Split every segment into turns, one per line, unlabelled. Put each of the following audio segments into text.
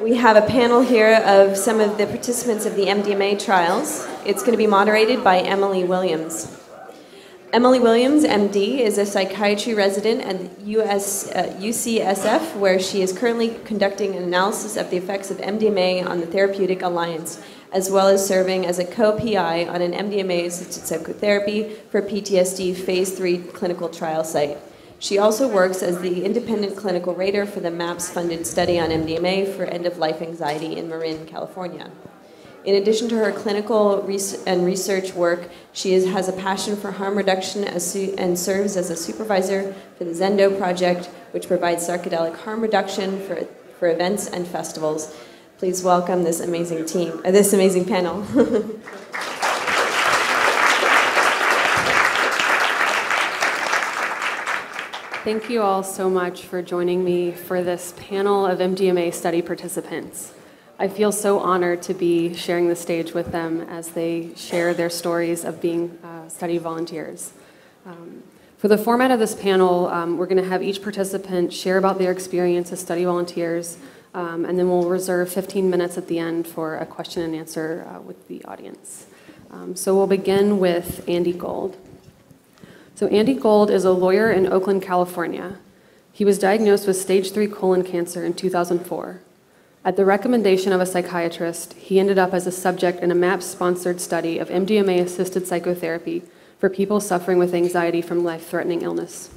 We have a panel here of some of the participants of the MDMA trials. It's going to be moderated by Emily Williams. Emily Williams, MD, is a psychiatry resident at UCSF, where she is currently conducting an analysis of the effects of MDMA on the Therapeutic Alliance, as well as serving as a co-PI on an MDMA-assisted psychotherapy for PTSD Phase 3 clinical trial site. She also works as the independent clinical rater for the MAPS-funded study on MDMA for end-of-life anxiety in Marin, California. In addition to her clinical and research work, she has a passion for harm reduction and serves as a supervisor for the Zendo project, which provides psychedelic harm reduction for events and festivals. Please welcome this amazing team, this amazing panel.
Thank you all so much for joining me for this panel of MDMA study participants. I feel so honored to be sharing the stage with them as they share their stories of being study volunteers. For the format of this panel, we're going to have each participant share about their experience as study volunteers, and then we'll reserve 15 minutes at the end for a question and answer with the audience. So we'll begin with Andy Gould. So Andy Gould is a lawyer in Oakland, California. He was diagnosed with stage 3 colon cancer in 2004. At the recommendation of a psychiatrist, he ended up as a subject in a MAPS-sponsored study of MDMA-assisted psychotherapy for people suffering with anxiety from life-threatening illness.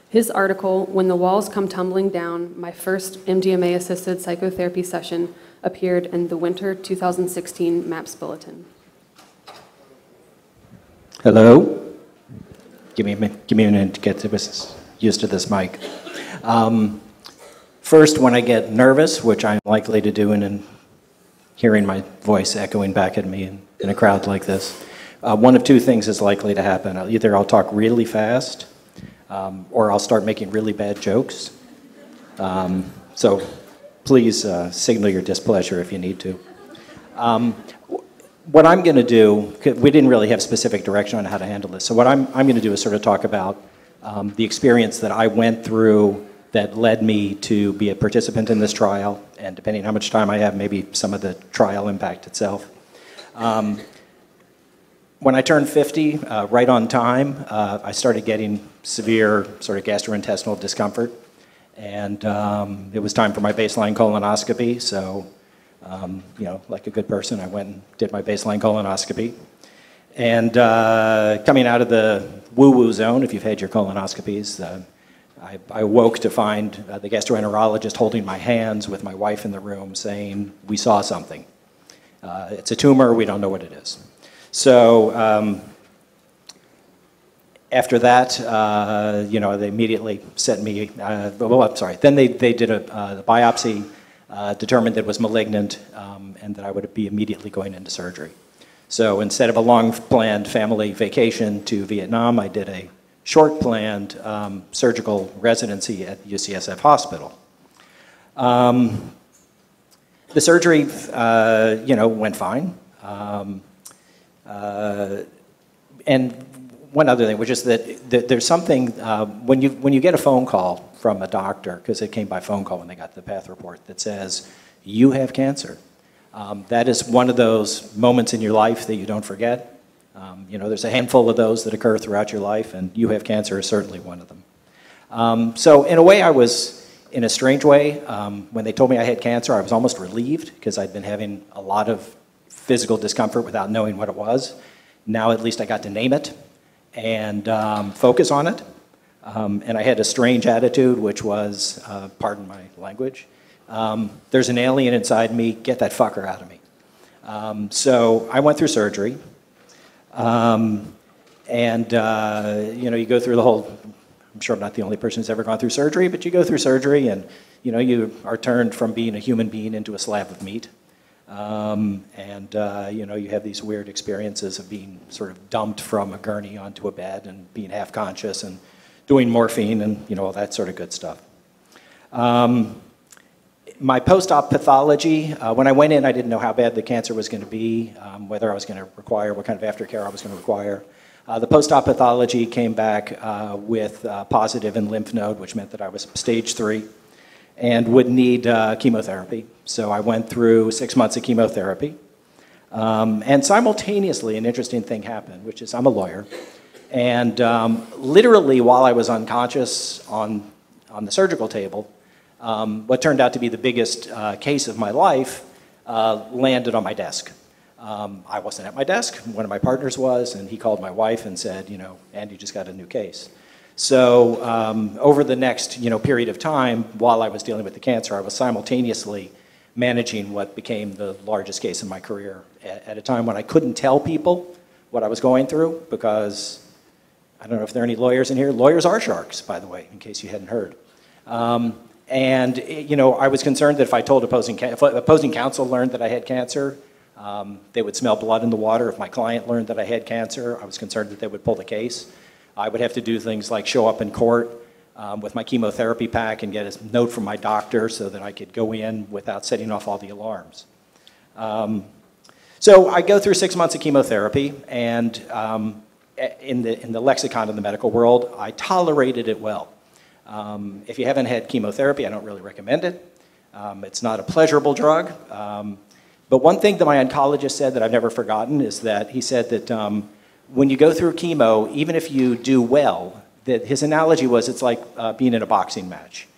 His article, When the Walls Come Tumbling Down, My First MDMA-Assisted Psychotherapy Session, appeared in the Winter 2016 MAPS Bulletin.
Hello. Give me a minute to get used to this mic. First, when I get nervous, which I'm likely to do in hearing my voice echoing back at me in a crowd like this, one of two things is likely to happen. Either I'll talk really fast, or I'll start making really bad jokes. So please signal your displeasure if you need to. What I'm going to do, we didn't really have specific direction on how to handle this, so what I'm going to do is sort of talk about the experience that I went through that led me to be a participant in this trial, and depending on how much time I have, maybe some of the trial impact itself. When I turned 50, right on time, I started getting severe sort of gastrointestinal discomfort, and it was time for my baseline colonoscopy, so you know, like a good person, I went and did my baseline colonoscopy. And coming out of the woo-woo zone, if you've had your colonoscopies, I woke to find the gastroenterologist holding my hands with my wife in the room saying, we saw something. It's a tumor, we don't know what it is. So after that, you know, they immediately sent me, well, I'm sorry, then they did the biopsy, determined that it was malignant, and that I would be immediately going into surgery. So instead of a long-planned family vacation to Vietnam, I did a short-planned surgical residency at UCSF Hospital. The surgery, you know, went fine. And one other thing, which is that there's something, when you get a phone call from a doctor, because it came by phone call when they got the path report, that says, you have cancer. That is one of those moments in your life that you don't forget. You know, there's a handful of those that occur throughout your life, and you have cancer is certainly one of them. So in a way, I was, in a strange way, when they told me I had cancer, I was almost relieved, because I'd been having a lot of physical discomfort without knowing what it was. Now at least I got to name it and focus on it. And I had a strange attitude, which was, pardon my language, there's an alien inside me, get that fucker out of me. So I went through surgery. You know, you go through the whole, I'm sure I'm not the only person who's ever gone through surgery, but you go through surgery and, you know, you are turned from being a human being into a slab of meat. You know, you have these weird experiences of being sort of dumped from a gurney onto a bed and being half conscious and doing morphine and, you know, all that sort of good stuff. My post-op pathology, when I went in, I didn't know how bad the cancer was going to be, whether I was going to require, what kind of aftercare I was going to require. The post-op pathology came back with positive in lymph node, which meant that I was stage 3. and would need chemotherapy. So I went through 6 months of chemotherapy. And simultaneously, an interesting thing happened, which is I'm a lawyer. And literally, while I was unconscious on the surgical table, what turned out to be the biggest case of my life landed on my desk. I wasn't at my desk. One of my partners was, and he called my wife and said, Andy just got a new case. So over the next period of time, while I was dealing with the cancer, I was simultaneously managing what became the largest case in my career at a time when I couldn't tell people what I was going through, because I don't know if there are any lawyers in here. Lawyers are sharks, by the way, in case you hadn't heard. And I was concerned that if I told if opposing counsel learned that I had cancer, they would smell blood in the water. If my client learned that I had cancer, I was concerned that they would pull the case. I would have to do things like show up in court with my chemotherapy pack and get a note from my doctor so that I could go in without setting off all the alarms. So I go through 6 months of chemotherapy, and in the lexicon of the medical world, I tolerated it well. If you haven't had chemotherapy, I don't really recommend it. It's not a pleasurable drug. But one thing that my oncologist said that I've never forgotten is that he said that when you go through chemo, even if you do well, that his analogy was it's like being in a boxing match.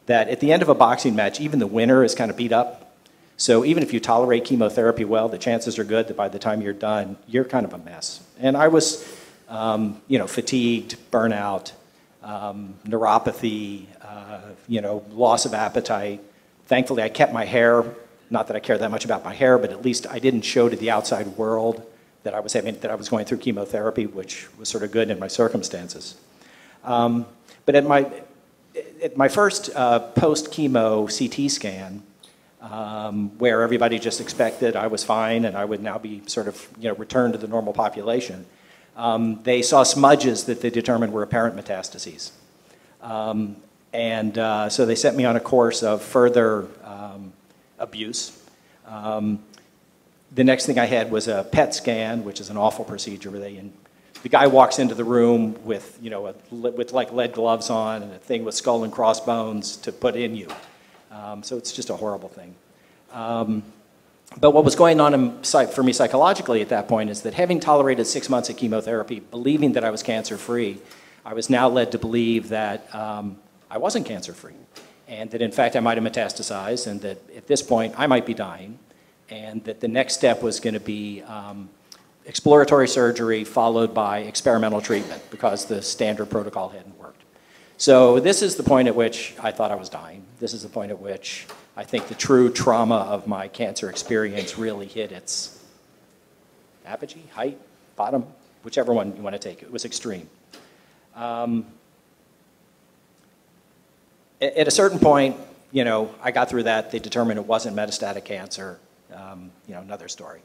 That at the end of a boxing match, even the winner is kind of beat up. So even if you tolerate chemotherapy well, the chances are good that by the time you're done, you're kind of a mess. And I was, fatigued, burnout, neuropathy, loss of appetite. Thankfully, I kept my hair. Not that I care that much about my hair, but at least I didn't show to the outside world that I was going through chemotherapy, which was sort of good in my circumstances. But at my first post-chemo CT scan, where everybody just expected I was fine and I would now be sort of returned to the normal population, they saw smudges that they determined were apparent metastases. So they sent me on a course of further abuse. The next thing I had was a PET scan, which is an awful procedure where the guy walks into the room with with like lead gloves on and a thing with skull and crossbones to put in you. So it's just a horrible thing. But what was going on for me psychologically at that point is that having tolerated 6 months of chemotherapy, believing that I was cancer-free, I was now led to believe that I wasn't cancer-free, and that in fact I might have metastasized, and that at this point I might be dying, and that the next step was going to be exploratory surgery followed by experimental treatment because the standard protocol hadn't worked. So this is the point at which I thought I was dying. This is the point at which I think the true trauma of my cancer experience really hit its apogee, height, bottom, whichever one you want to take. It was extreme. At a certain point, I got through that. They determined it wasn't metastatic cancer. Another story.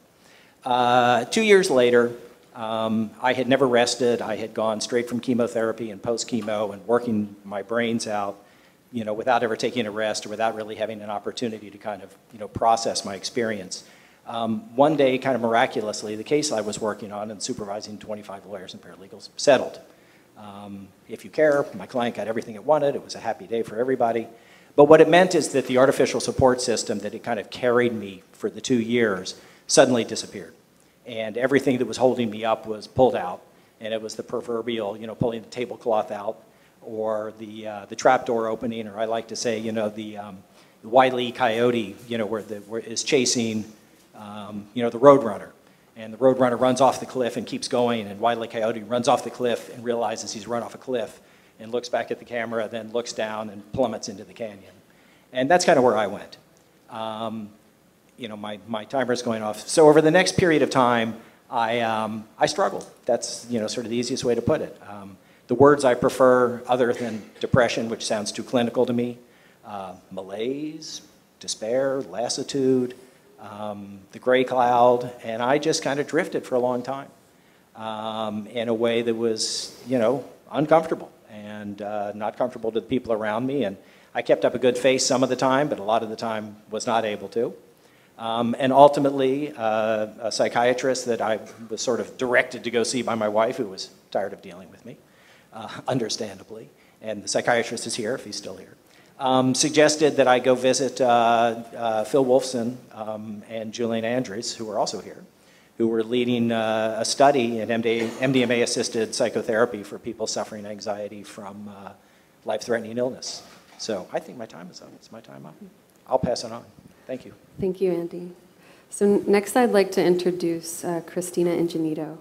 2 years later, I had never rested. I had gone straight from chemotherapy and post-chemo and working my brains out, without ever taking a rest or without really having an opportunity to kind of, process my experience. One day, kind of miraculously, the case I was working on and supervising 25 lawyers and paralegals settled. If you care, my client got everything it wanted. It was a happy day for everybody. But what it meant is that the artificial support system that had kind of carried me for the 2 years suddenly disappeared. And everything that was holding me up was pulled out. And it was the proverbial, pulling the tablecloth out, or the trap door opening, or I like to say, the Wile E. Coyote, where is chasing, the Roadrunner. And the Roadrunner runs off the cliff and keeps going, and Wile E. Coyote runs off the cliff and realizes he's run off a cliff and looks back at the camera, then looks down and plummets into the canyon. And that's kind of where I went. My timer's going off. So over the next period of time, I struggled. That's sort of the easiest way to put it. The words I prefer, other than depression, which sounds too clinical to me, malaise, despair, lassitude, the gray cloud, and I just kind of drifted for a long time in a way that was, uncomfortable and not comfortable to the people around me. And I kept up a good face some of the time, but a lot of the time was not able to. And ultimately, a psychiatrist that I was sort of directed to go see by my wife, who was tired of dealing with me, understandably. And the psychiatrist is here, if he's still here. suggested that I go visit Phil Wolfson and Julian Andrews, who are also here, who were leading a study in MDMA-assisted psychotherapy for people suffering anxiety from life-threatening illness. So I think my time is up. It's my time up. I'll pass it on. Thank you.
Thank you, Andy. So next I'd like to introduce Christina Ingenito.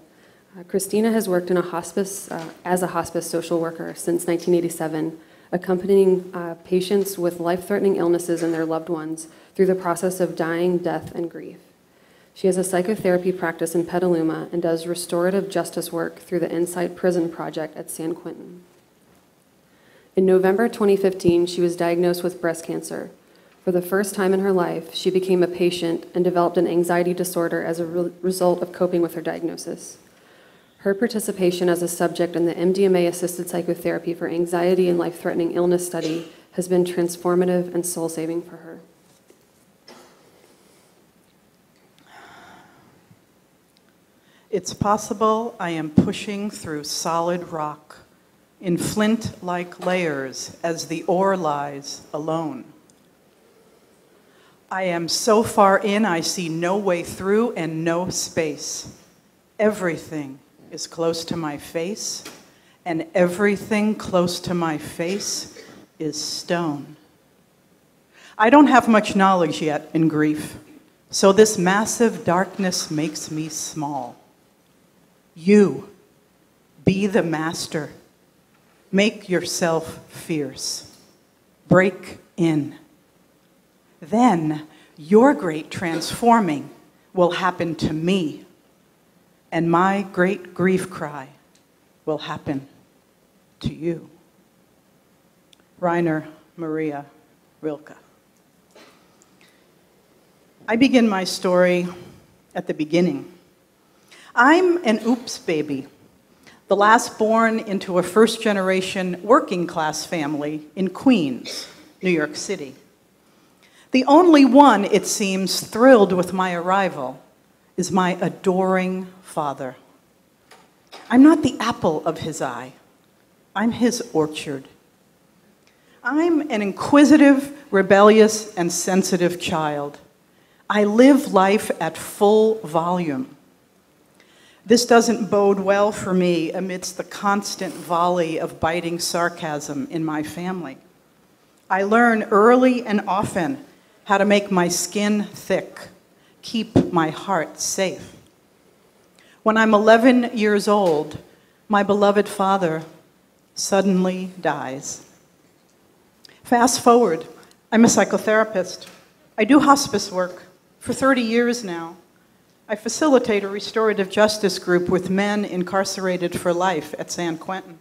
Christina has worked in a hospice, as a hospice social worker since 1987, accompanying patients with life-threatening illnesses and their loved ones through the process of dying, death, and grief. She has a psychotherapy practice in Petaluma and does restorative justice work through the Insight Prison Project at San Quentin. In November 2015, she was diagnosed with breast cancer. For the first time in her life, she became a patient and developed an anxiety disorder as a result of coping with her diagnosis. Her participation as a subject in the MDMA-assisted psychotherapy for anxiety and life-threatening illness study has been transformative and soul-saving for her.
It's possible I am pushing through solid rock in flint-like layers as the ore lies alone. I am so far in I see no way through and no space. Everything is close to my face, and everything close to my face is stone. I don't have much knowledge yet in grief, so this massive darkness makes me small. You, be the master. Make yourself fierce. Break in. Then your great transforming will happen to me, and my great grief cry will happen to you. Rainer Maria Rilke. I begin my story at the beginning. I'm an oops baby, the last born into a first-generation working-class family in Queens, New York City. The only one, it seems, thrilled with my arrival is my adoring father. I'm not the apple of his eye. I'm his orchard. I'm an inquisitive, rebellious, and sensitive child. I live life at full volume. This doesn't bode well for me amidst the constant volley of biting sarcasm in my family. I learn early and often how to make my skin thick, keep my heart safe. When I'm 11 years old, my beloved father suddenly dies. Fast forward, I'm a psychotherapist. I do hospice work for 30 years now. I facilitate a restorative justice group with men incarcerated for life at San Quentin.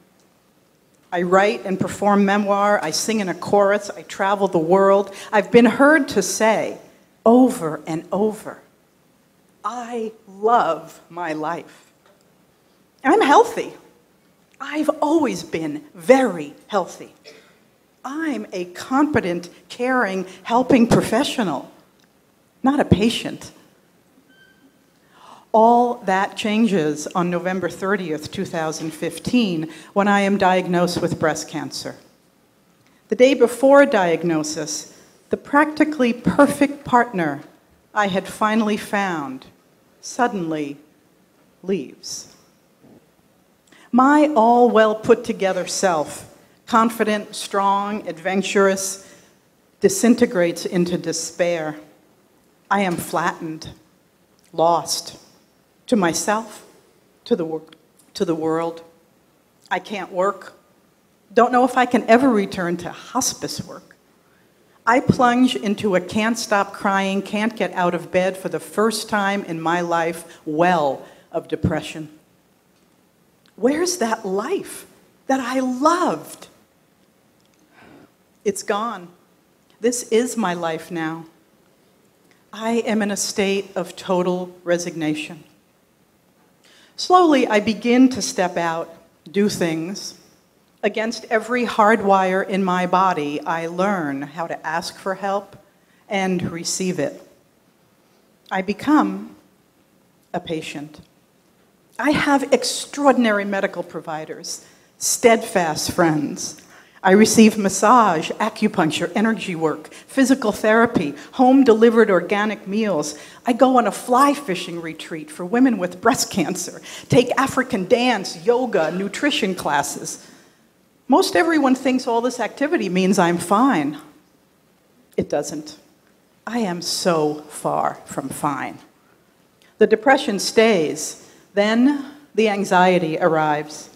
I write and perform memoir, I sing in a chorus, I travel the world. I've been heard to say over and over, I love my life. I'm healthy. I've always been very healthy. I'm a competent, caring, helping professional, not a patient. All that changes on November 30th, 2015, when I am diagnosed with breast cancer. The day before diagnosis, the practically perfect partner I had finally found suddenly leaves. My all well put together self, confident, strong, adventurous, disintegrates into despair. I am flattened, lost. To myself, to the world. I can't work. Don't know if I can ever return to hospice work. I plunge into a can't stop crying, can't get out of bed for the first time in my life well of depression. Where's that life that I loved? It's gone. This is my life now. I am in a state of total resignation. Slowly, I begin to step out, do things. Against every hardwire in my body, I learn how to ask for help and receive it. I become a patient. I have extraordinary medical providers, steadfast friends. I receive massage, acupuncture, energy work, physical therapy, home-delivered organic meals. I go on a fly fishing retreat for women with breast cancer, take African dance, yoga, nutrition classes. Most everyone thinks all this activity means I'm fine. It doesn't. I am so far from fine. The depression stays. Then the anxiety arrives.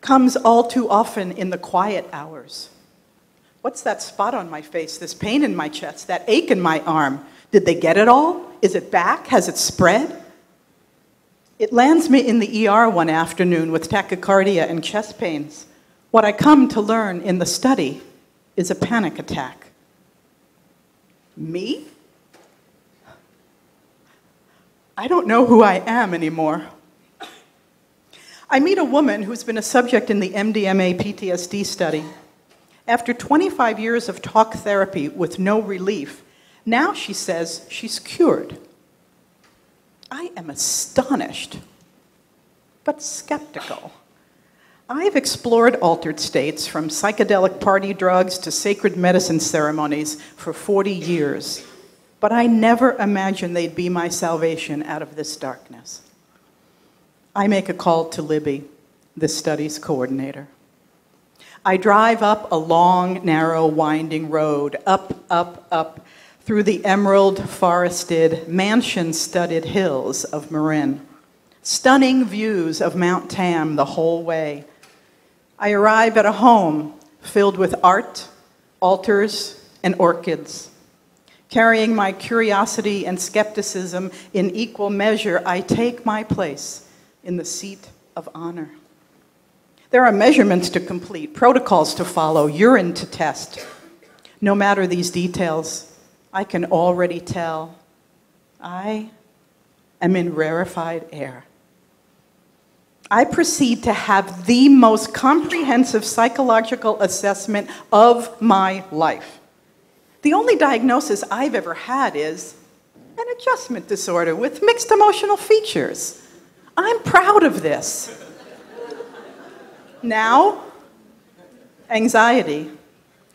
Comes all too often in the quiet hours. What's that spot on my face, this pain in my chest, that ache in my arm? Did they get it all? Is it back? Has it spread? It lands me in the ER one afternoon with tachycardia and chest pains. What I come to learn in the study is a panic attack. Me? I don't know who I am anymore. I meet a woman who's been a subject in the MDMA PTSD study. After 25 years of talk therapy with no relief, now she says she's cured. I am astonished, but skeptical. I've explored altered states, from psychedelic party drugs to sacred medicine ceremonies, for 40 years, but I never imagined they'd be my salvation out of this darkness. I make a call to Libby, the study's coordinator. I drive up a long, narrow, winding road, up, through the emerald, forested, mansion-studded hills of Marin. Stunning views of Mount Tam the whole way. I arrive at a home filled with art, altars, and orchids. Carrying my curiosity and skepticism in equal measure, I take my place in the seat of honor. There are measurements to complete, protocols to follow, urine to test. No matter these details, I can already tell I am in rarefied air. I proceed to have the most comprehensive psychological assessment of my life. The only diagnosis I've ever had is an adjustment disorder with mixed emotional features. I'm proud of this. Now, anxiety,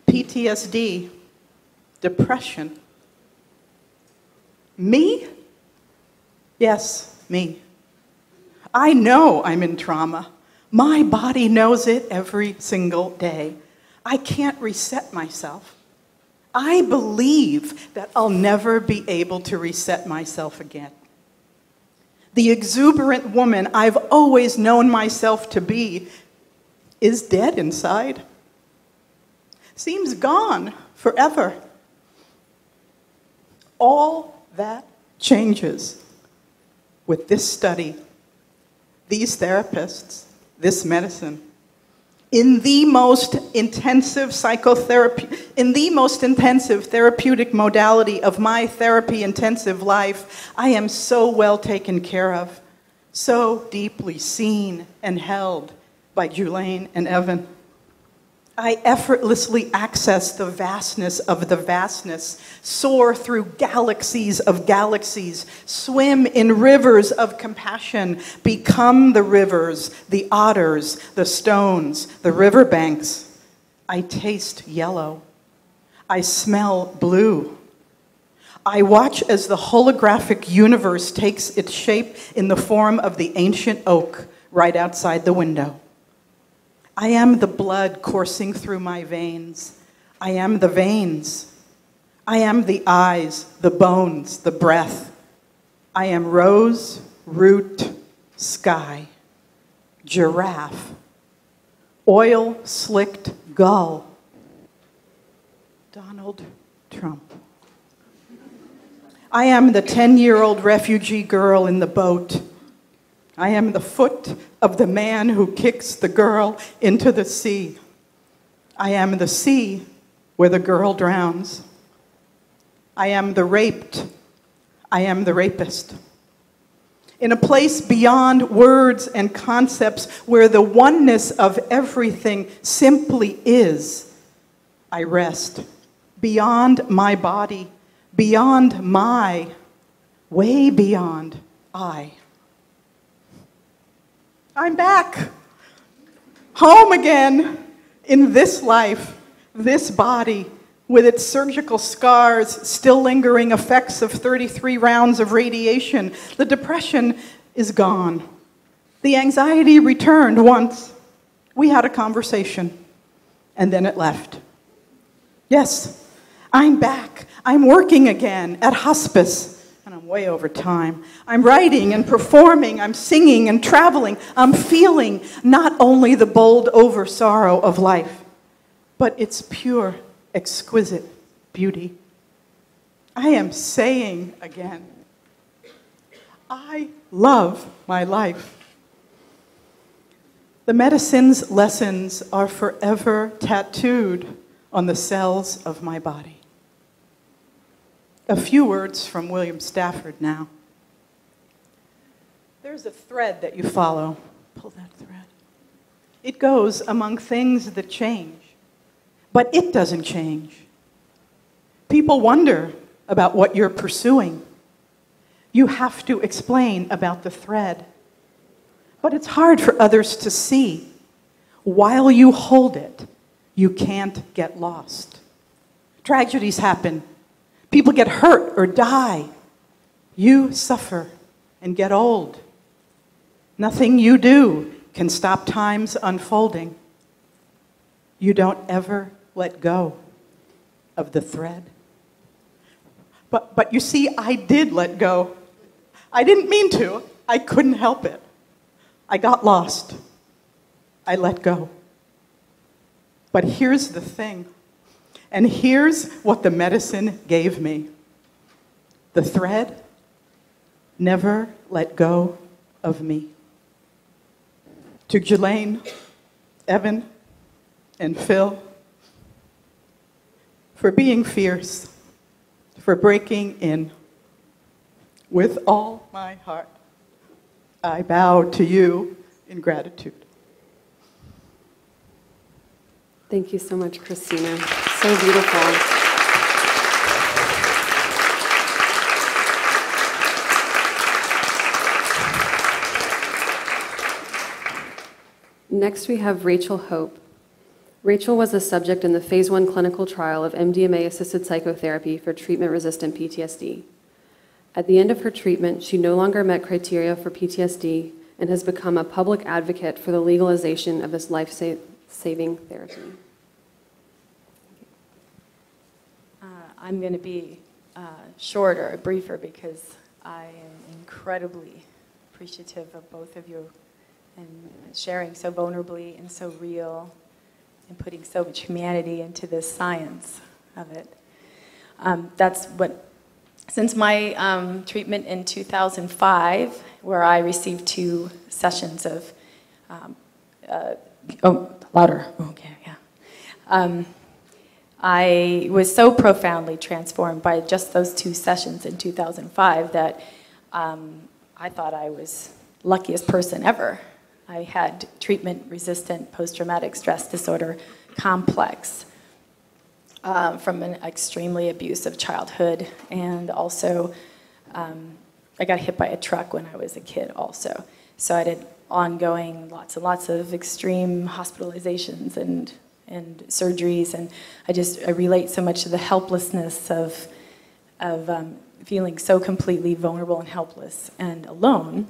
PTSD, depression. Me? Yes, me. I know I'm in trauma. My body knows it every single day. I can't reset myself. I believe that I'll never be able to reset myself again. The exuberant woman I've always known myself to be is dead inside. Seems gone forever. All that changes with this study, these therapists, this medicine. In the most intensive therapeutic modality of my therapy-intensive life, I am so well taken care of, so deeply seen and held by Julaine and Evan. I effortlessly access the vastness of the vastness, soar through galaxies of galaxies, swim in rivers of compassion, become the rivers, the otters, the stones, the riverbanks. I taste yellow. I smell blue. I watch as the holographic universe takes its shape in the form of the ancient oak right outside the window. I am the blood coursing through my veins. I am the veins. I am the eyes, the bones, the breath. I am rose, root, sky, giraffe, oil-slicked gull, Donald Trump. I am the 10-year-old refugee girl in the boat. I am the foot of the man who kicks the girl into the sea. I am the sea where the girl drowns. I am the raped. I am the rapist. In a place beyond words and concepts where the oneness of everything simply is, I rest. Beyond my body, beyond my, way beyond I. I'm back, home again, In this life, this body, with its surgical scars, still lingering effects of 33 rounds of radiation, the depression is gone. The anxiety returned once. We had a conversation, and then it left. Yes, I'm back. I'm working again at hospice, and I'm way over time. I'm writing and performing. I'm singing and traveling. I'm feeling not only the bowled over sorrow of life, but its pure, exquisite beauty. I am saying again, I love my life. The medicine's lessons are forever tattooed on the cells of my body. A few words from William Stafford now. There's a thread that you follow. Pull that thread. It goes among things that change, but it doesn't change. People wonder about what you're pursuing. You have to explain about the thread. But it's hard for others to see. While you hold it, you can't get lost. Tragedies happen. People get hurt or die. You suffer and get old. Nothing you do can stop time's unfolding. You don't ever let go of the thread. But you see, I did let go. I didn't mean to. I couldn't help it. I got lost. I let go. But here's the thing, and here's what the medicine gave me. The thread never let go of me. To Jelaine, Evan, and Phil, for being fierce, for breaking in. With all my heart, I bow to you in gratitude.
Thank you so much, Christina. So beautiful. Next, we have Rachel Hope. Rachel was a subject in the Phase 1 clinical trial of MDMA-assisted psychotherapy for treatment-resistant PTSD. At the end of her treatment, she no longer met criteria for PTSD and has become a public advocate for the legalization of this life-saving therapy.
I'm going to be shorter, briefer, because I am incredibly appreciative of both of you and sharing so vulnerably and so real and putting so much humanity into this science of it. That's what, since my treatment in 2005, where I received 2 sessions of, louder, okay, yeah. I was so profoundly transformed by just those 2 sessions in 2005 that I thought I was luckiest person ever. I had treatment-resistant post-traumatic stress disorder complex from an extremely abusive childhood, and also I got hit by a truck when I was a kid also. So I did ongoing lots and lots of extreme hospitalizations and surgeries, and I relate so much to the helplessness of feeling so completely vulnerable and helpless and alone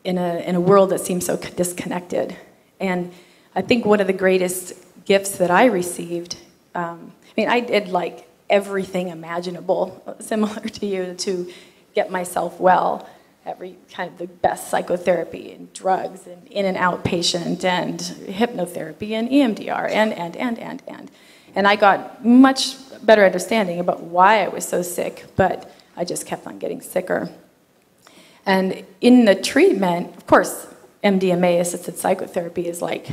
in a world that seems so disconnected. And I think one of the greatest gifts that I received, I did like everything imaginable, similar to you, to get myself well. Every kind of the best psychotherapy and drugs and in and outpatient and hypnotherapy and EMDR and I got much better understanding about why I was so sick, but I just kept on getting sicker. And in the treatment, of course, MDMA-assisted psychotherapy is like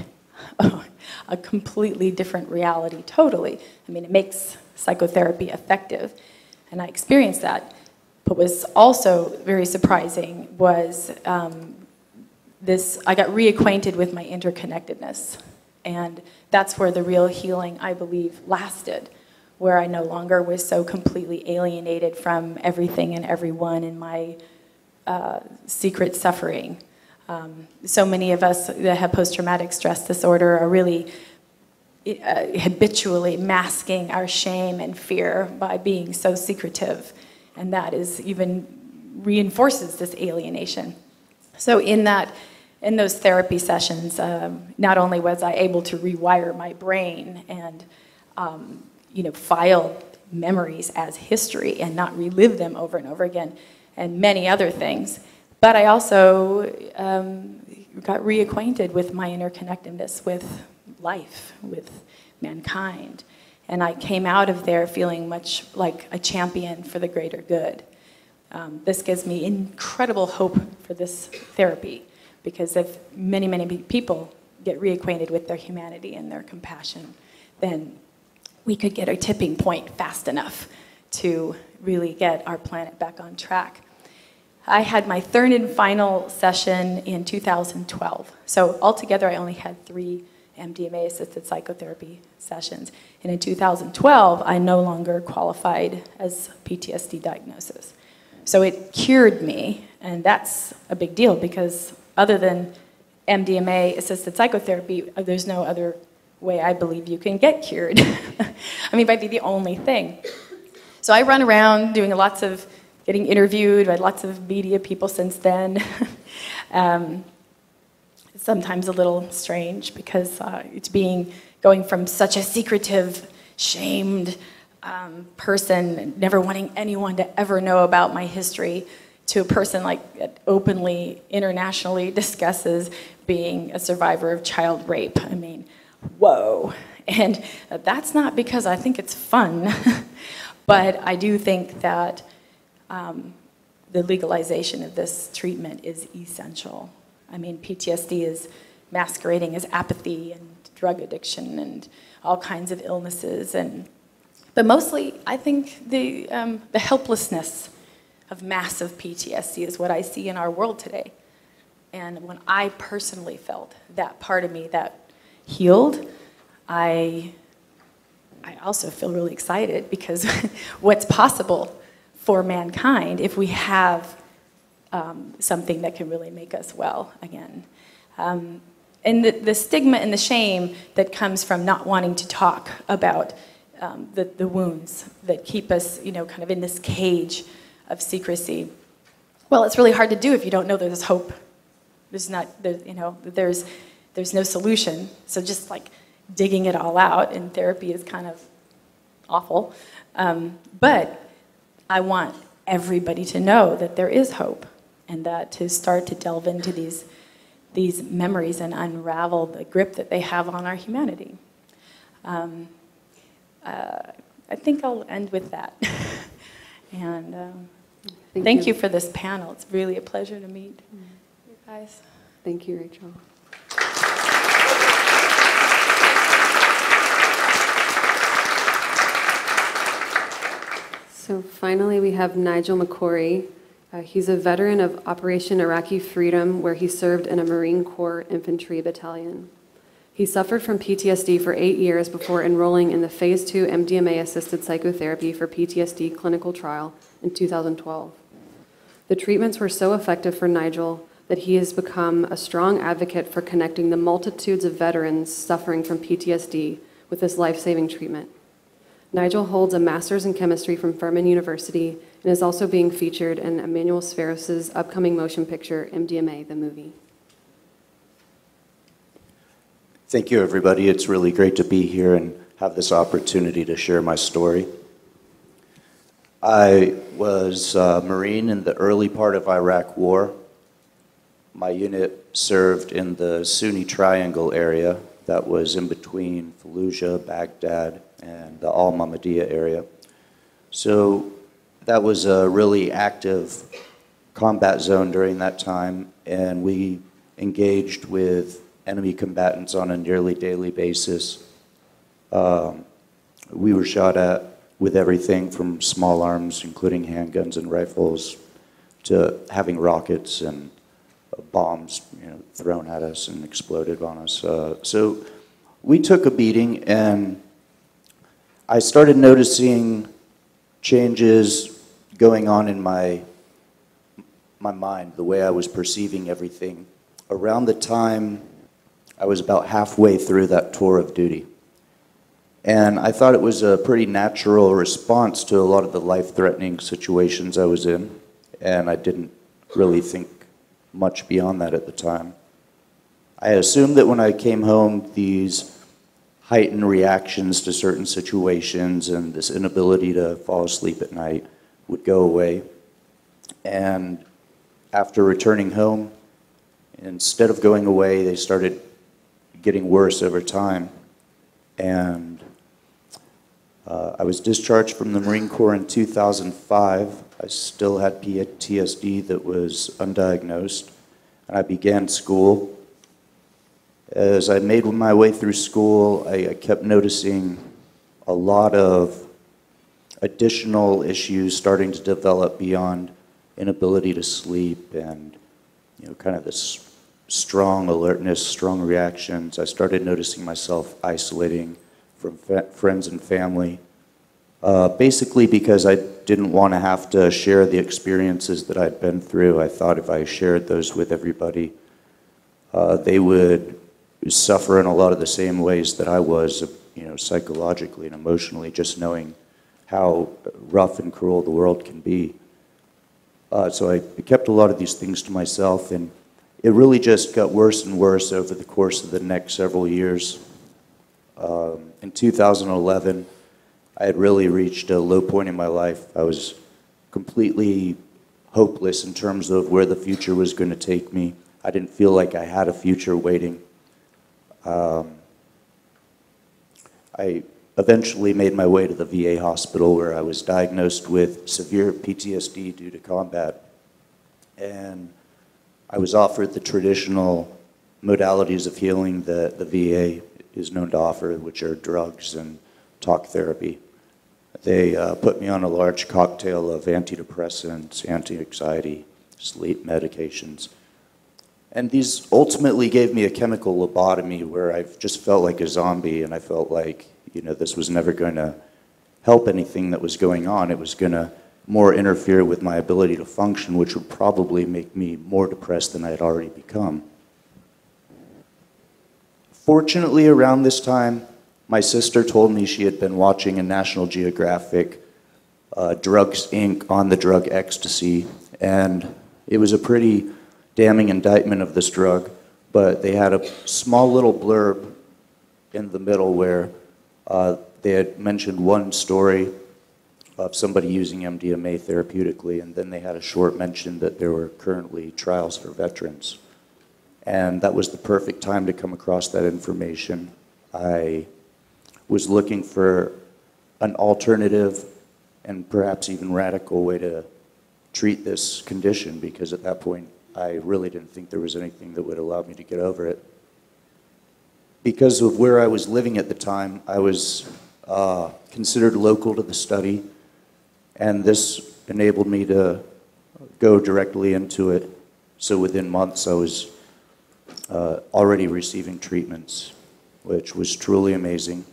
a completely different reality, totally. I mean, it makes psychotherapy effective, and I experienced that. But what was also very surprising was I got reacquainted with my interconnectedness. And that's where the real healing, I believe, lasted, where I no longer was so completely alienated from everything and everyone in my secret suffering. So many of us that have post-traumatic stress disorder are really habitually masking our shame and fear by being so secretive. And that is even reinforces this alienation. So in those therapy sessions, not only was I able to rewire my brain and file memories as history and not relive them over and over again, and many other things, but I also got reacquainted with my interconnectedness with life, with mankind. And I came out of there feeling much like a champion for the greater good. This gives me incredible hope for this therapy, because if many, many people get reacquainted with their humanity and their compassion, then we could get a tipping point fast enough to really get our planet back on track. I had my third and final session in 2012. So altogether, I only had 3 MDMA-assisted psychotherapy sessions. And in 2012, I no longer qualified as PTSD diagnosis. So it cured me, and that's a big deal, because other than MDMA-assisted psychotherapy, there's no other way I believe you can get cured. I mean, it might be the only thing. So I run around doing lots of getting interviewed by lots of media people since then. It's sometimes a little strange, because it's going from such a secretive, shamed person, never wanting anyone to ever know about my history, to a person that openly, internationally discusses being a survivor of child rape. I mean, whoa. And that's not because I think it's fun, but I do think that the legalization of this treatment is essential. I mean, PTSD is masquerading as apathy and drug addiction and all kinds of illnesses. But mostly, I think the helplessness of massive PTSD is what I see in our world today. And when I personally felt that part of me that healed, I also feel really excited, because what's possible for mankind if we have something that can really make us well again. And the stigma and the shame that comes from not wanting to talk about the wounds that keep us, kind of in this cage of secrecy. Well, it's really hard to do if you don't know there's hope. There's no solution. So just digging it all out in therapy is kind of awful. But I want everybody to know that there is hope, and that to start to delve into these memories and unravel the grip that they have on our humanity. I think I'll end with that. And thank you for this panel. It's really a pleasure to meet you guys.
Thank you, Rachel. So finally, we have Nigel McCourry. He's a veteran of Operation Iraqi Freedom, where he served in a Marine Corps infantry battalion. He suffered from PTSD for 8 years before enrolling in the Phase 2 MDMA-assisted psychotherapy for PTSD clinical trial in 2012. The treatments were so effective for Nigel that he has become a strong advocate for connecting the multitudes of veterans suffering from PTSD with this life-saving treatment. Nigel holds a master's in chemistry from Furman University and is also being featured in Emmanuel Sferos's upcoming motion picture, MDMA, the movie.
Thank you, everybody. It's really great to be here and have this opportunity to share my story. I was a Marine in the early part of Iraq War. My unit served in the Sunni Triangle area that was in between Fallujah, Baghdad, and the Al-Mahmadiyya area. So that was a really active combat zone during that time, and we engaged with enemy combatants on a nearly daily basis. We were shot at with everything from small arms, including handguns and rifles, to having rockets and bombs thrown at us and exploded on us. So we took a beating, and I started noticing changes going on in my mind, the way I was perceiving everything. Around the time I was about halfway through that tour of duty, And I thought it was a pretty natural response to a lot of the life-threatening situations I was in, and I didn't really think much beyond that at the time. I assumed that when I came home, these heightened reactions to certain situations and this inability to fall asleep at night would go away. And after returning home, instead of going away, they started getting worse over time. And I was discharged from the Marine Corps in 2005. I still had PTSD that was undiagnosed, and I began school. As I made my way through school, I kept noticing a lot of additional issues starting to develop beyond inability to sleep and, you know, kind of this strong alertness, strong reactions. I started noticing myself isolating from friends and family, basically because I didn't want to have to share the experiences that I'd been through. I thought if I shared those with everybody, they would suffer in a lot of the same ways that I was, you know, psychologically and emotionally, just knowing how rough and cruel the world can be. So I kept a lot of these things to myself, and it really just got worse and worse over the course of the next several years. In 2011, I had really reached a low point in my life. I was completely hopeless in terms of where the future was going to take me. I didn't feel like I had a future waiting. I eventually made my way to the VA hospital where I was diagnosed with severe PTSD due to combat. And I was offered the traditional modalities of healing that the VA is known to offer, which are drugs and talk therapy. They put me on a large cocktail of antidepressants, anti-anxiety, sleep medications. And these ultimately gave me a chemical lobotomy where I just felt like a zombie, and I felt like, you know, this was never going to help anything that was going on. It was going to more interfere with my ability to function, which would probably make me more depressed than I had already become. Fortunately, around this time, my sister told me she had been watching a National Geographic Drugs Inc. on the drug ecstasy, and it was a pretty damning indictment of this drug, but they had a small little blurb in the middle where they had mentioned one story of somebody using MDMA therapeutically, and then they had a short mention that there were currently trials for veterans. And that was the perfect time to come across that information. I was looking for an alternative and perhaps even radical way to treat this condition, because at that point I really didn't think there was anything that would allow me to get over it. Because of where I was living at the time, I was considered local to the study, and this enabled me to go directly into it. So within months I was already receiving treatments, which was truly amazing.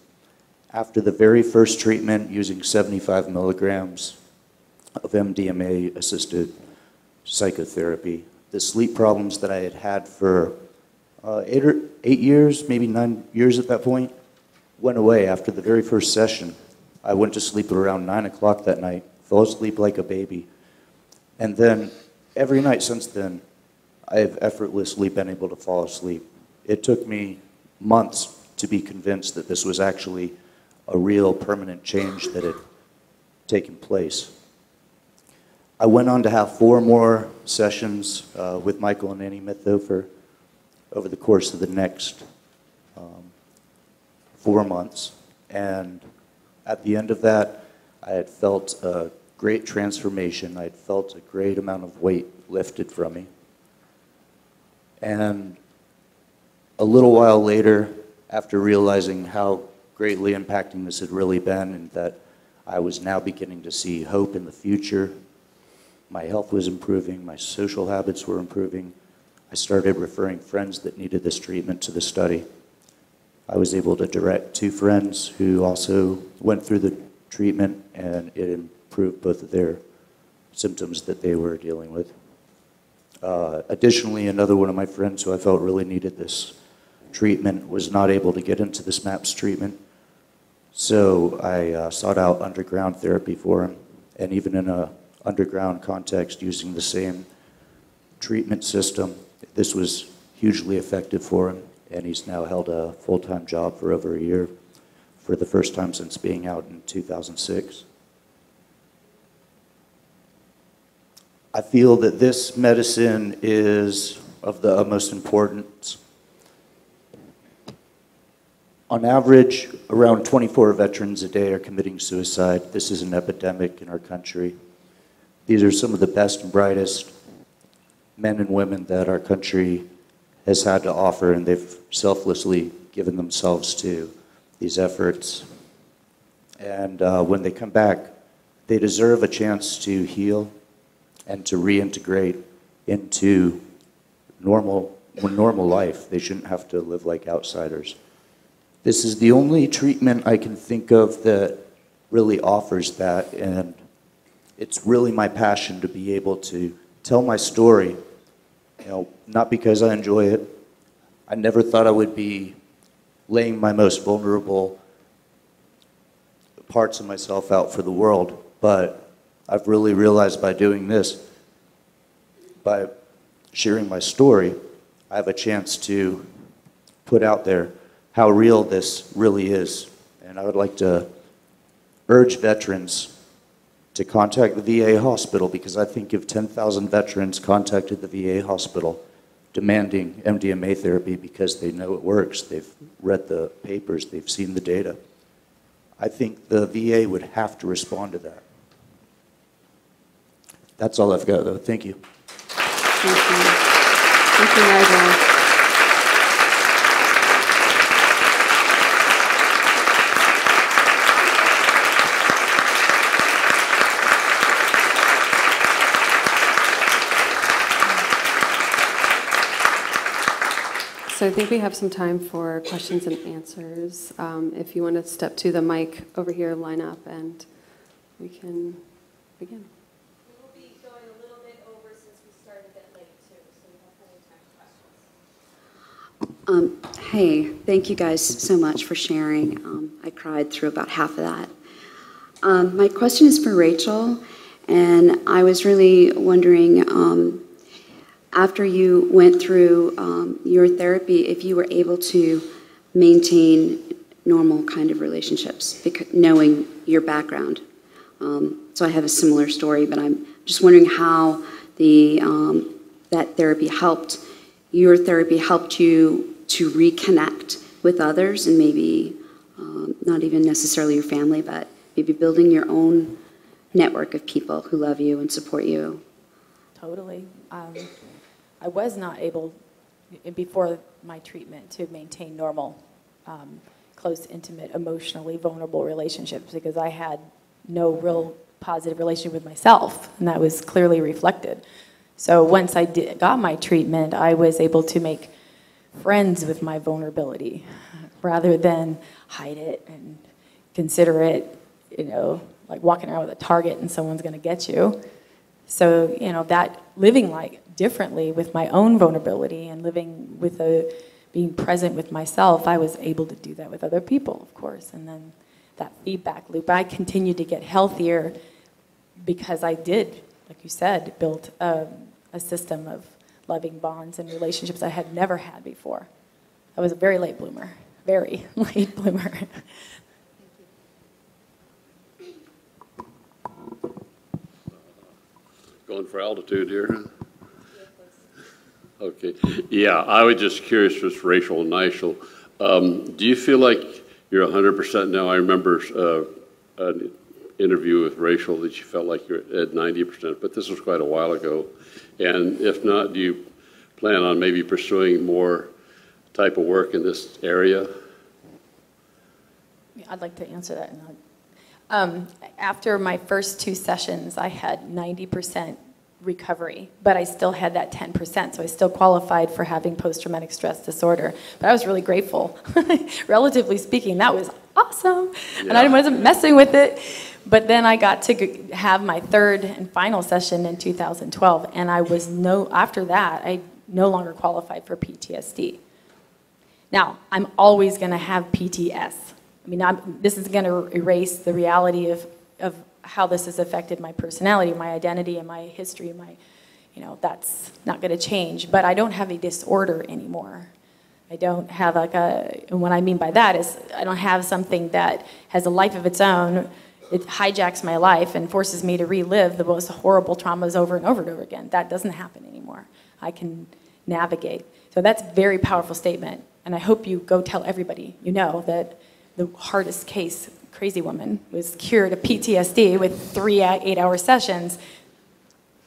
After the very first treatment, using 75 milligrams of MDMA-assisted psychotherapy, the sleep problems that I had had for 8 years, maybe 9 years at that point, went away after the very first session. I went to sleep at around 9 o'clock that night, fell asleep like a baby. And then every night since then, I have effortlessly been able to fall asleep. It took me months to be convinced that this was actually a real permanent change that had taken place. I went on to have 4 more sessions with Michael and Annie Mithofer over the course of the next 4 months. And at the end of that, I had felt a great transformation. I had felt a great amount of weight lifted from me. And a little while later, after realizing how greatly impacting this had really been, and that I was now beginning to see hope in the future, my health was improving, my social habits were improving, I started referring friends that needed this treatment to the study. I was able to direct 2 friends who also went through the treatment, and it improved both of their symptoms that they were dealing with. Additionally, another one of my friends who I felt really needed this treatment was not able to get into this MAPS treatment. So I sought out underground therapy for him, and even in a underground context using the same treatment system, this was hugely effective for him, and he's now held a full-time job for over a year for the first time since being out in 2006. I feel that this medicine is of the utmost importance. On average, around 24 veterans a day are committing suicide. This is an epidemic in our country. These are some of the best and brightest men and women that our country has had to offer, and they've selflessly given themselves to these efforts. And when they come back, they deserve a chance to heal and to reintegrate into normal life. They shouldn't have to live like outsiders. This is the only treatment I can think of that really offers that, and it's really my passion to be able to tell my story, not because I enjoy it. I never thought I would be laying my most vulnerable parts of myself out for the world, but I've really realized by doing this, by sharing my story, I have a chance to put out there how real this really is. And I would like to urge veterans to contact the VA hospital, because I think if 10,000 veterans contacted the VA hospital demanding MDMA therapy because they know it works, they've read the papers, they've seen the data, I think the VA would have to respond to that. That's all I've got, though. Thank you.
Thank you. Thank you, Nigel. So I think we have some time for questions and answers. If you want to step to the mic over here, line up, and we can begin.
We will be going a little bit over since we started a bit late, too, so we have plenty of time for questions.
Hey, thank you guys so much for sharing. I cried through about half of that. My question is for Rachel, and I was really wondering, after you went through your therapy, if you were able to maintain normal kind of relationships, knowing your background. So I have a similar story, but I'm just wondering how that therapy helped, your therapy helped you to reconnect with others, and maybe not even necessarily your family, but maybe building your own network of people who love you and support you.
Totally. I was not able, before my treatment, to maintain normal, close, intimate, emotionally vulnerable relationships, because I had no real positive relationship with myself, and that was clearly reflected. So once I got my treatment, I was able to make friends with my vulnerability, rather than hide it and consider it, like walking around with a target and someone's going to get you. So, that living like differently with my own vulnerability and living with being present with myself, I was able to do that with other people, of course. And then that feedback loop, I continued to get healthier because I did, like you said, build a system of loving bonds and relationships I had never had before. I was a very late bloomer, very late bloomer.
Going for altitude here. Okay. Yeah, I was just curious with Rachel and Nigel. Do you feel like you're 100% now? I remember an interview with Rachel that you felt like you're at 90%, but this was quite a while ago. And if not, do you plan on maybe pursuing more type of work in this area?
I'd like to answer that. After my first 2 sessions, I had 90% recovery, but I still had that 10%, so I still qualified for having post-traumatic stress disorder. But I was really grateful. Relatively speaking, that was awesome, and I wasn't messing with it. But then I got to have my 3rd and final session in 2012, and after that, I no longer qualified for PTSD. Now, I'm always going to have PTS, this is going to erase the reality of how this has affected my personality, my identity, and my history. That's not going to change. But I don't have a disorder anymore. I don't have and what I mean by that is I don't have something that has a life of its own. It hijacks my life and forces me to relive the most horrible traumas over and over and over again. That doesn't happen anymore. I can navigate. So that's a very powerful statement. And I hope you go tell everybody you know that the hardest case, crazy woman, was cured of PTSD with 3 8-hour sessions.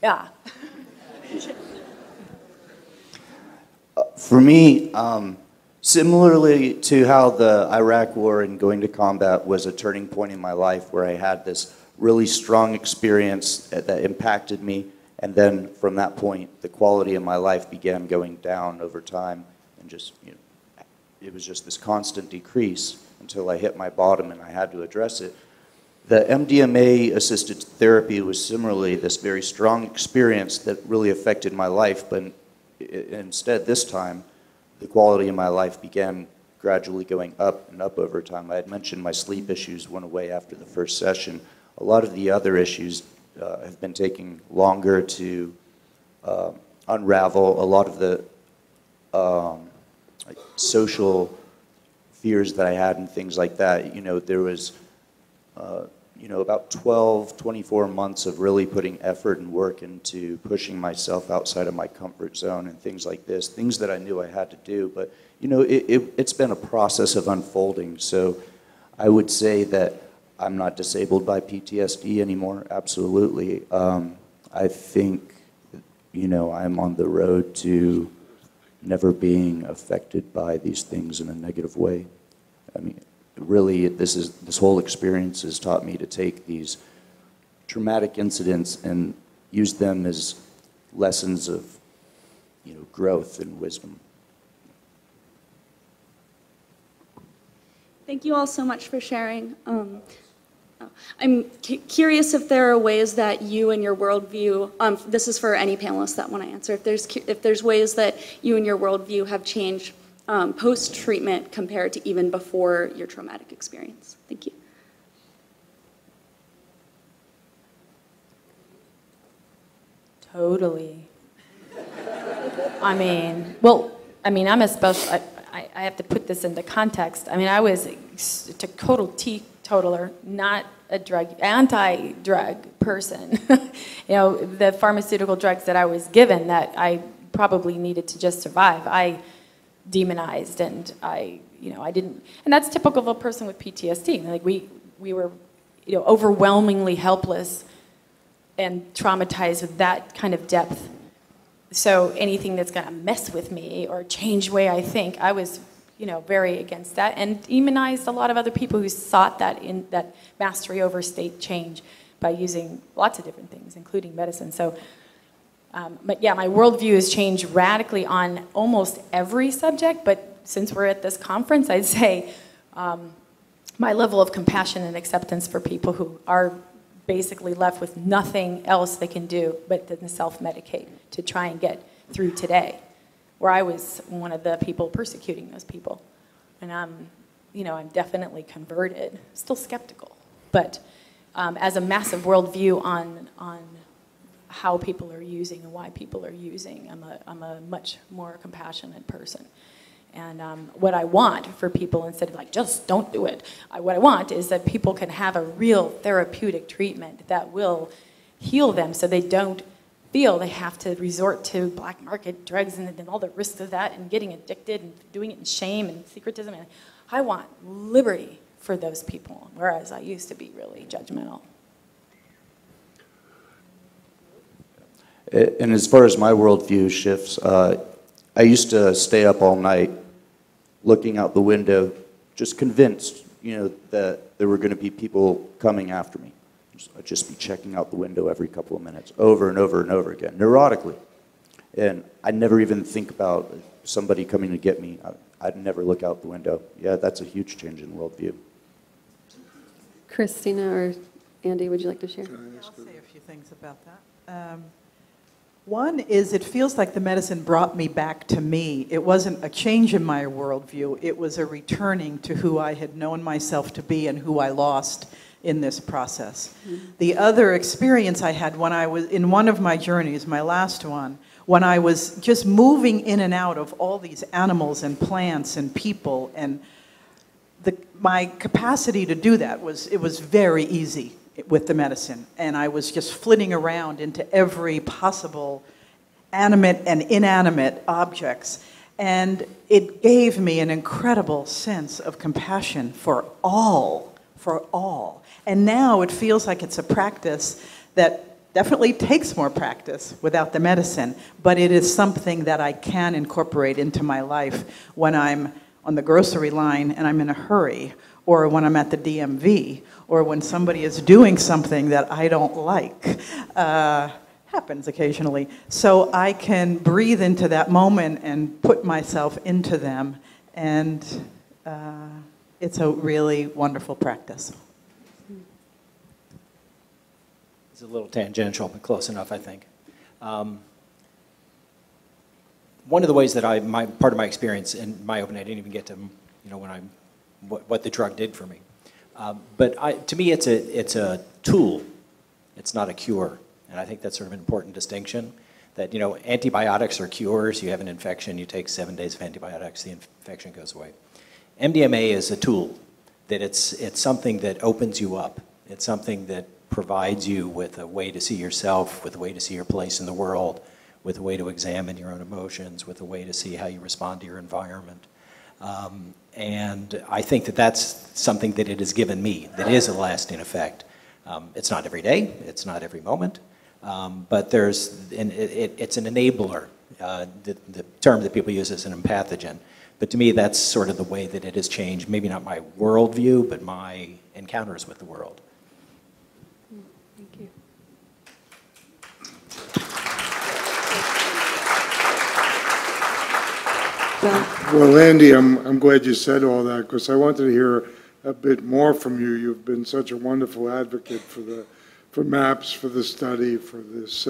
Yeah.
For me, similarly to how the Iraq War and going to combat was a turning point in my life where I had this really strong experience that impacted me, and then from that point, the quality of my life began going down over time, and it was just this constant decrease until I hit my bottom and I had to address it. The MDMA-assisted therapy was similarly this very strong experience that really affected my life, but instead this time, the quality of my life began gradually going up and up over time. I had mentioned my sleep issues went away after the first session. A lot of the other issues have been taking longer to unravel. A lot of the social fears that I had and things like that, there was about 12, 24 months of really putting effort and work into pushing myself outside of my comfort zone and things like this, things that I knew I had to do. But, it's been a process of unfolding. So I would say that I'm not disabled by PTSD anymore, absolutely. I think, I'm on the road to never being affected by these things in a negative way. Really, this whole experience has taught me to take these traumatic incidents and use them as lessons of, growth and wisdom.
Thank you all so much for sharing. I'm curious if there are ways that you and your worldview, this is for any panelists that want to answer, if there's ways that you and your worldview have changed post-treatment compared to even before your traumatic experience. Thank you.
Totally. I'm a special, I have to put this into context. I was a total teetotaler, not a anti-drug person. The pharmaceutical drugs that I was given that I probably needed to just survive, I demonized, and I didn't, and that's typical of a person with PTSD. We were, overwhelmingly helpless and traumatized with that kind of depth. So anything that's going to mess with me or change the way I think, I was, very against that, and demonized a lot of other people who sought that mastery over state change by using lots of different things, including medicine. So. But yeah, my worldview has changed radically on almost every subject, but since we're at this conference, I'd say my level of compassion and acceptance for people who are basically left with nothing else they can do but to self-medicate to try and get through today, where I was one of the people persecuting those people. And I'm definitely converted, still skeptical, but as a massive worldview on how people are using and why people are using. I'm a much more compassionate person. And what I want for people, instead of just don't do it, what I want is that people can have a real therapeutic treatment that will heal them so they don't feel they have to resort to black market drugs and all the risks of that and getting addicted and doing it in shame and secretism. And I want liberty for those people, whereas I used to be really judgmental.
And as far as my worldview shifts, I used to stay up all night looking out the window, just convinced, that there were going to be people coming after me. I'd just be checking out the window every couple of minutes, over and over and over again, neurotically. And I'd never even think about somebody coming to get me. I'd never look out the window. Yeah, that's a huge change in worldview.
Christina or Andy, would you like to share?
I'll say a few things about that. One is it feels like the medicine brought me back to me. It wasn't a change in my worldview. It was a returning to who I had known myself to be and who I lost in this process. Mm-hmm. The other experience I had when I was in one of my journeys, my last one, when I was just moving in and out of all these animals and plants and people, and my capacity to do that was very easy with the medicine, and I was just flitting around into every possible animate and inanimate objects, and it gave me an incredible sense of compassion for all. And now it feels like it's a practice that definitely takes more practice without the medicine, but it is something that I can incorporate into my life when I'm on the grocery line and I'm in a hurry, or when I'm at the DMV, or when somebody is doing something that I don't like. Happens occasionally. So I can breathe into that moment and put myself into them, and it's a really wonderful practice.
It's a little tangential, but close enough, I think. One of the ways that part of my experience in my open, I didn't even get to, what the drug did for me. But to me, it's a tool. It's not a cure. And I think that's sort of an important distinction. That, antibiotics are cures. You have an infection, you take 7 days of antibiotics, the infection goes away. MDMA is a tool. That it's something that opens you up. It's something that provides you with a way to see yourself, with a way to see your place in the world, with a way to examine your own emotions, with a way to see how you respond to your environment. And I think that that's something that it has given me, that is a lasting effect. It's not every day, it's not every moment, but it's an enabler. The term that people use is an empathogen. But to me, that's sort of the way that it has changed, maybe not my worldview, but my encounters with the world.
Thank you.
Well, Andy, I'm glad you said all that, because I wanted to hear a bit more from you. You've been such a wonderful advocate for MAPS, for the study, for this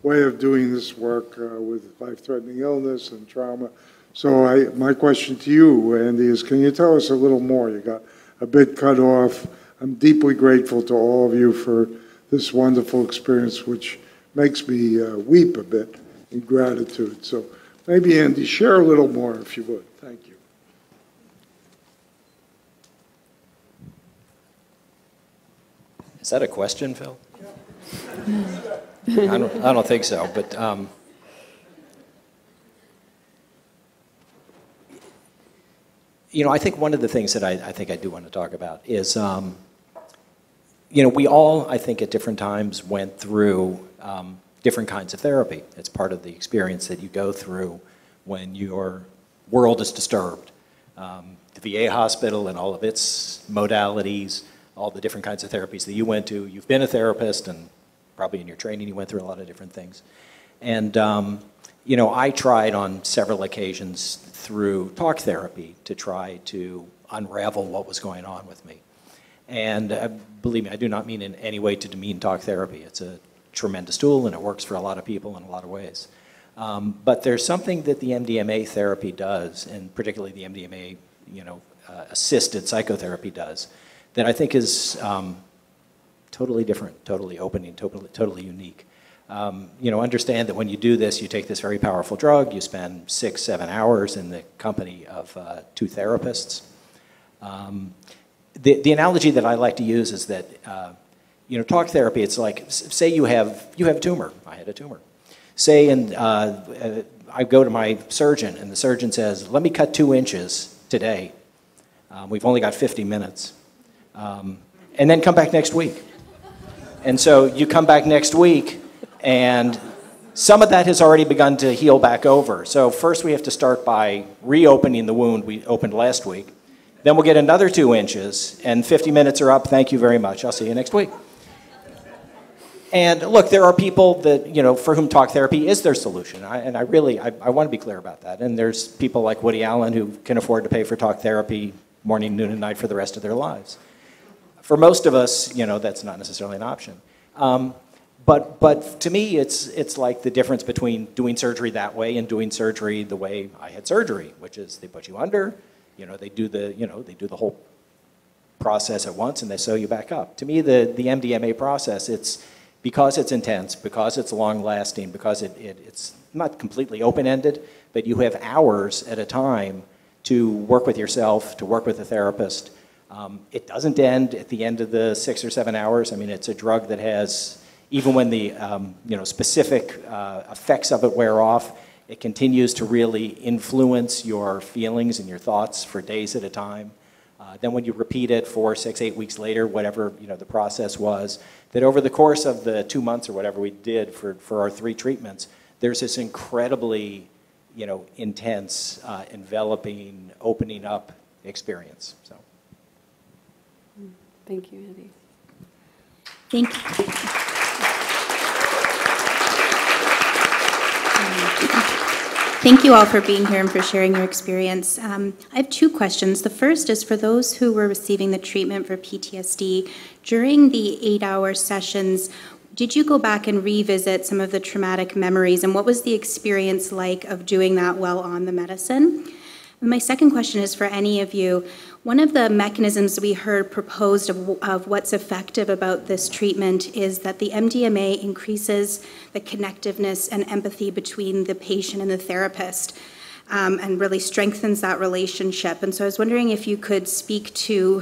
way of doing this work with life-threatening illness and trauma. So my question to you, Andy, is can you tell us a little more? You got a bit cut off. I'm deeply grateful to all of you for this wonderful experience, which makes me weep a bit in gratitude. So maybe, Andy, share a little more if you would. Thank you.
Is that a question, Phil? I don't think so, but I think one of the things that I think I do want to talk about is, we all, I think, at different times went through different kinds of therapy. It's part of the experience that you go through when your world is disturbed. The VA hospital and all of its modalities, all the different kinds of therapies that you went to. You've been a therapist, and probably in your training you went through a lot of different things. And I tried on several occasions through talk therapy to try to unravel what was going on with me. And believe me, I do not mean in any way to demean talk therapy. It's a tremendous tool, and it works for a lot of people in a lot of ways. But there's something that the MDMA therapy does, and particularly the MDMA, assisted psychotherapy does, that I think is totally different, totally opening, totally unique. Understand that when you do this, you take this very powerful drug, you spend 6-7 hours in the company of 2 therapists. The analogy that I like to use is that, talk therapy, it's like, say you have a tumor. I had a tumor. Say, I go to my surgeon, and the surgeon says, let me cut 2 inches today. We've only got 50 minutes. And then come back next week. And so you come back next week, and some of that has already begun to heal back over. So first we have to start by reopening the wound we opened last week. Then we'll get another 2 inches, and 50 minutes are up. Thank you very much. I'll see you next week. And look, there are people that, for whom talk therapy is their solution. I want to be clear about that. And there's people like Woody Allen who can afford to pay for talk therapy morning, noon, and night for the rest of their lives. For most of us, that's not necessarily an option. But to me, it's like the difference between doing surgery that way and doing surgery the way I had surgery, which is they put you under, they do the whole process at once and they sew you back up. To me, the MDMA process, because it's intense, because it's long-lasting, because it's not completely open-ended, but you have hours at a time to work with yourself, to work with a therapist. It doesn't end at the end of the 6 or 7 hours. I mean, it's a drug that has, even when the specific effects of it wear off, it continues to really influence your feelings and your thoughts for days at a time. Then when you repeat it 4, 6, 8 weeks later, whatever the process was, that over the course of the 2 months or whatever we did for our 3 treatments, there's this incredibly intense, enveloping, opening up experience. So.
Thank you, Andy.
Thank you. Thank you all for being here and for sharing your experience. I have 2 questions. The first is for those who were receiving the treatment for PTSD, during the 8-hour sessions, did you go back and revisit some of the traumatic memories, and what was the experience like of doing that while on the medicine? And my second question is for any of you. One of the mechanisms we heard proposed of what's effective about this treatment is that the MDMA increases the connectiveness and empathy between the patient and the therapist, and really strengthens that relationship. And so I was wondering if you could speak to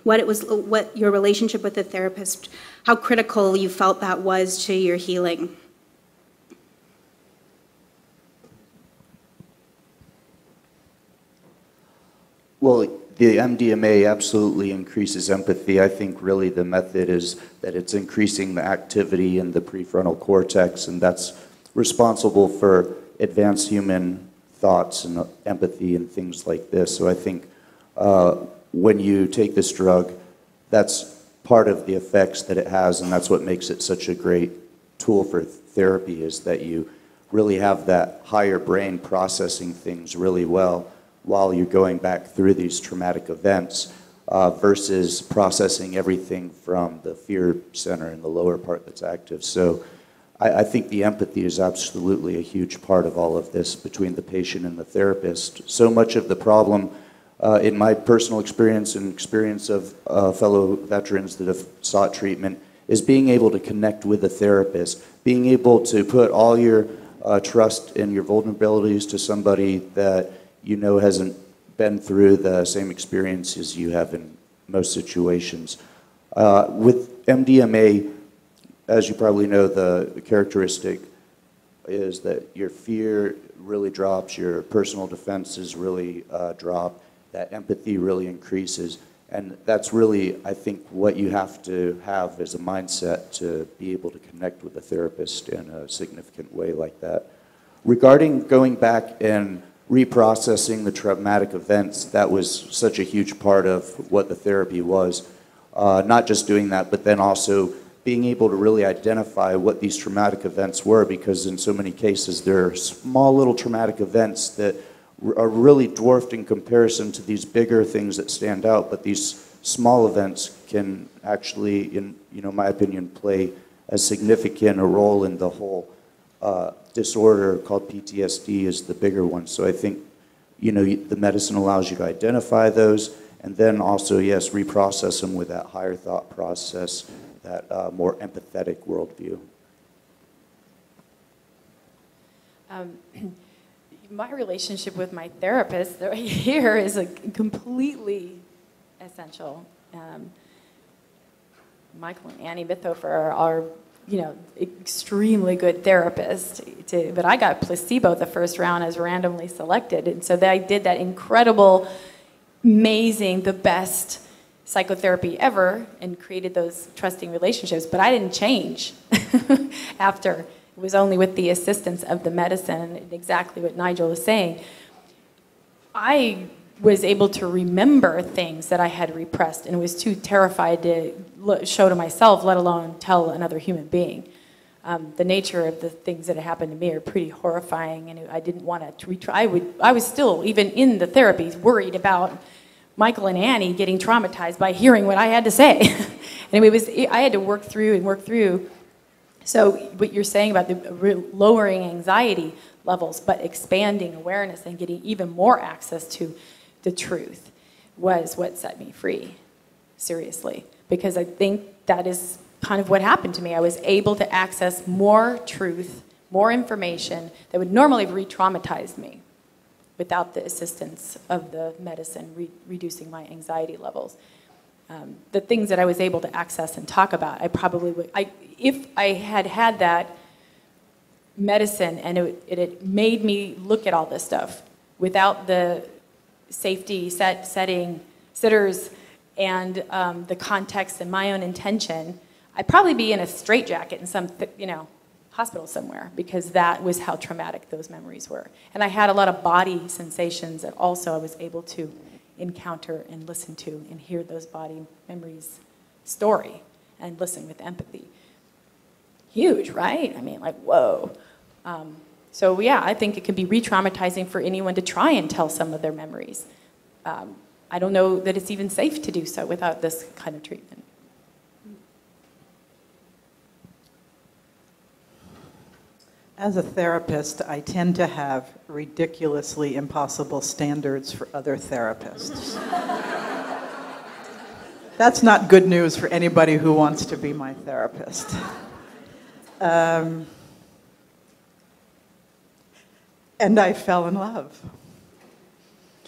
what your relationship with the therapist, how critical you felt that was to your healing.
Well, the MDMA absolutely increases empathy. I think really the method is that it's increasing the activity in the prefrontal cortex, and that's responsible for advanced human thoughts and empathy and things like this. So I think when you take this drug, that's part of the effects that it has, and that's what makes it such a great tool for therapy, is that you really have that higher brain processing things really well while you're going back through these traumatic events, versus processing everything from the fear center in the lower part that's active. So I think the empathy is absolutely a huge part of all of this between the patient and the therapist. So much of the problem, in my personal experience and experience of fellow veterans that have sought treatment, is being able to connect with a therapist, being able to put all your trust and your vulnerabilities to somebody that hasn't been through the same experiences you have in most situations. With MDMA, as you probably know, the characteristic is that your fear really drops, your personal defenses really drop, that empathy really increases, and that's really, I think, what you have to have as a mindset to be able to connect with a therapist in a significant way like that. Regarding going back and reprocessing the traumatic events, that was such a huge part of what the therapy was. Not just doing that, but then also being able to really identify what these traumatic events were, because in so many cases there are small little traumatic events that are really dwarfed in comparison to these bigger things that stand out, but these small events can actually, in my opinion, play as significant a role in the whole disorder called PTSD is the bigger one. So I think, the medicine allows you to identify those, and then also, yes, reprocess them with that higher thought process, that more empathetic worldview.
My relationship with my therapist here is completely essential. Michael and Annie Mithofer are extremely good therapists. But I got placebo the first round as randomly selected. And so I did that incredible, amazing, the best psychotherapy ever and created those trusting relationships. But I didn't change after. It was only with the assistance of the medicine, and exactly what Nigel was saying. I was able to remember things that I had repressed and was too terrified to show to myself, let alone tell another human being. The nature of the things that had happened to me are pretty horrifying, and I didn't want to retry. I was still, even in the therapies, worried about Michael and Annie getting traumatized by hearing what I had to say. And I had to work through So what you're saying about the lowering anxiety levels, but expanding awareness and getting even more access to the truth was what set me free, seriously. Because I think that is kind of what happened to me. I was able to access more truth, more information that would normally have re-traumatized me without the assistance of the medicine reducing my anxiety levels. The things that I was able to access and talk about, I probably would, if I had had that medicine and it had made me look at all this stuff without the safety sitters and the context and my own intention, I'd probably be in a straitjacket in some, hospital somewhere, because that was how traumatic those memories were. And I had a lot of body sensations that also I was able to encounter and listen to and hear those body memories story and listen with empathy. Huge, right? I mean, like, whoa. So yeah, I think it can be re-traumatizing for anyone to try and tell some of their memories. I don't know that it's even safe to do so without this kind of treatment.
As a therapist, I tend to have ridiculously impossible standards for other therapists. That's not good news for anybody who wants to be my therapist. And I fell in love.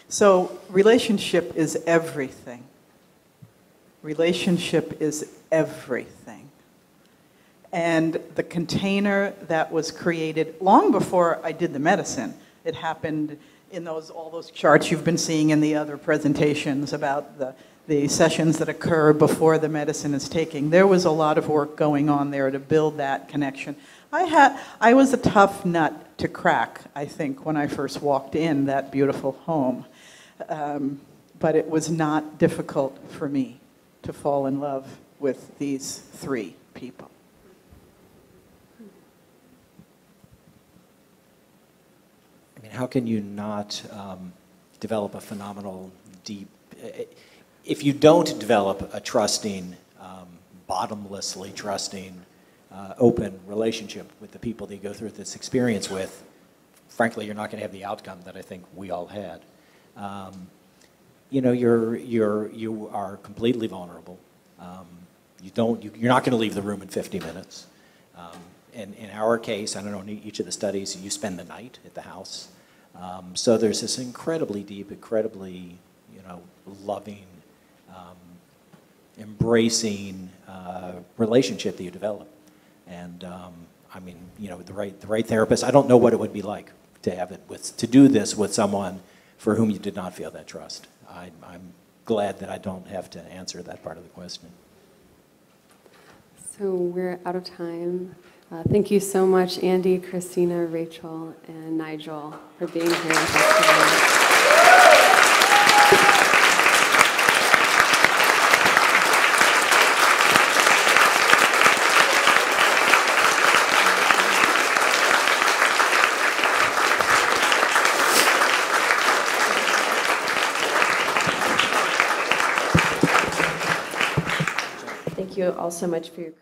So relationship is everything. Relationship is everything. And the container that was created long before I did the medicine, it happened in all those charts you've been seeing in the other presentations about the sessions that occur before the medicine is taken. There was a lot of work going on there to build that connection. I was a tough nut to crack, I think, when I first walked in that beautiful home. But it was not difficult for me to fall in love with these three people.
I mean, how can you not develop a phenomenal, deep... If you don't develop a trusting, bottomlessly trusting, open relationship with the people that you go through this experience with, frankly, you're not going to have the outcome that I think we all had. You are completely vulnerable. You're not going to leave the room in 50 minutes. In our case, I don't know, in each of the studies, you spend the night at the house. So there's this incredibly deep, incredibly, loving, embracing relationship that you develop. And I mean, the right therapist. I don't know what it would be like to have it to do this with someone for whom you did not feel that trust. I'm glad that I don't have to answer that part of the question.
So we're out of time. Thank you so much, Andy, Christina, Rachel, and Nigel, for being here with us today.
Thank you all so much for your